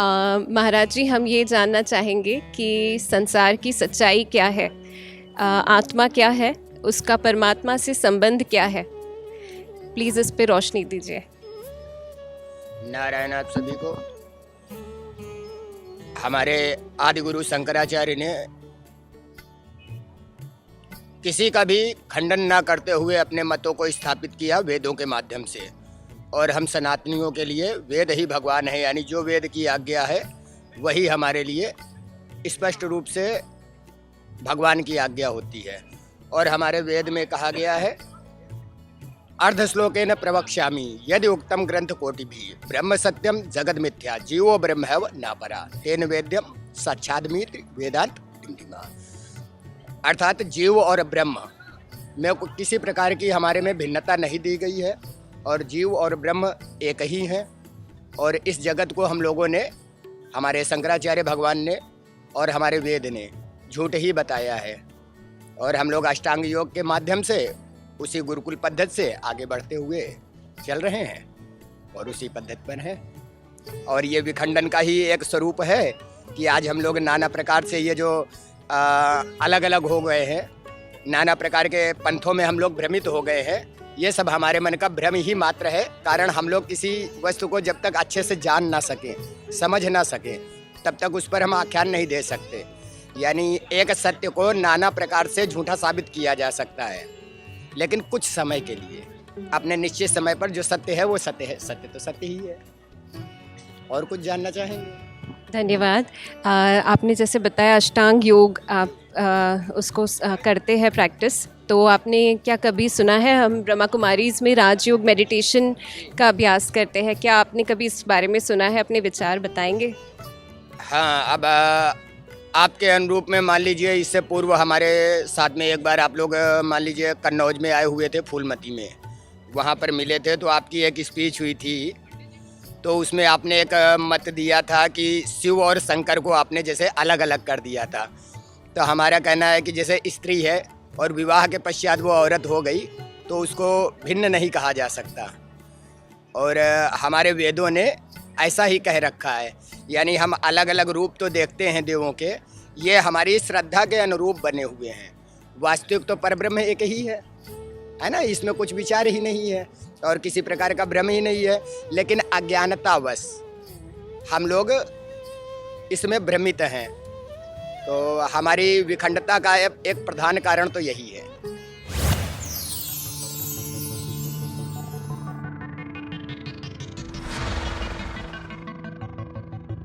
महाराज जी, हम ये जानना चाहेंगे कि संसार की सच्चाई क्या है, आत्मा क्या है, उसका परमात्मा से संबंध क्या है। प्लीज़ इस पे रोशनी दीजिए। नारायण आप सभी को। हमारे आदि गुरु शंकराचार्य ने किसी का भी खंडन ना करते हुए अपने मतों को स्थापित किया वेदों के माध्यम से। और हम सनातनियों के लिए वेद ही भगवान है, यानी जो वेद की आज्ञा है वही हमारे लिए स्पष्ट रूप से भगवान की आज्ञा होती है। और हमारे वेद में कहा गया है, अर्ध श्लोकेन प्रवक्ष्यामि यदि उक्तम ग्रंथ कोटि भी ब्रह्म सत्यम जगद मिथ्या जीवो ब्रह्मैव न परा तेन वेद्यम साक्षादमीत वेदांत टिंटिमा। अर्थात जीव और ब्रह्म में किसी प्रकार की हमारे में भिन्नता नहीं दी गई है और जीव और ब्रह्म एक ही हैं। और इस जगत को हम लोगों ने, हमारे शंकराचार्य भगवान ने और हमारे वेद ने झूठ ही बताया है। और हम लोग अष्टांग योग के माध्यम से उसी गुरुकुल पद्धति से आगे बढ़ते हुए चल रहे हैं और उसी पद्धति पर हैं। और ये विखंडन का ही एक स्वरूप है कि आज हम लोग नाना प्रकार से ये जो अलग अलग हो गए हैं, नाना प्रकार के पंथों में हम लोग भ्रमित हो गए हैं। ये सब हमारे मन का भ्रम ही मात्र है। कारण हम लोग किसी वस्तु को जब तक अच्छे से जान ना सकें, समझ ना सकें, तब तक उस पर हम आख्यान नहीं दे सकते। यानी एक सत्य को नाना प्रकार से झूठा साबित किया जा सकता है, लेकिन कुछ समय के लिए, अपने निश्चित समय पर जो सत्य है वो सत्य है। सत्य तो सत्य ही है। और कुछ जानना चाहेंगे? धन्यवाद। आपने जैसे बताया अष्टांग योग आप उसको करते हैं प्रैक्टिस, तो आपने क्या कभी सुना है, हम ब्रह्मा कुमारीज़ में राजयोग मेडिटेशन का अभ्यास करते हैं, क्या आपने कभी इस बारे में सुना है? अपने विचार बताएंगे? हाँ, अब आपके अनुरूप में मान लीजिए, इससे पूर्व हमारे साथ में एक बार आप लोग मान लीजिए कन्नौज में आए हुए थे, फूलमती में, वहाँ पर मिले थे, तो आपकी एक स्पीच हुई थी। तो उसमें आपने एक मत दिया था कि शिव और शंकर को आपने जैसे अलग अलग कर दिया था। तो हमारा कहना है कि जैसे स्त्री है और विवाह के पश्चात वो औरत हो गई तो उसको भिन्न नहीं कहा जा सकता। और हमारे वेदों ने ऐसा ही कह रखा है। यानी हम अलग अलग रूप तो देखते हैं देवों के, ये हमारी श्रद्धा के अनुरूप बने हुए हैं। वास्तविक तो परब्रह्म एक ही है ना, इसमें कुछ विचार ही नहीं है और किसी प्रकार का भ्रम ही नहीं है। लेकिन अज्ञानतावश हम लोग इसमें भ्रमित हैं। तो हमारी विखंडता का एक प्रधान कारण तो यही है।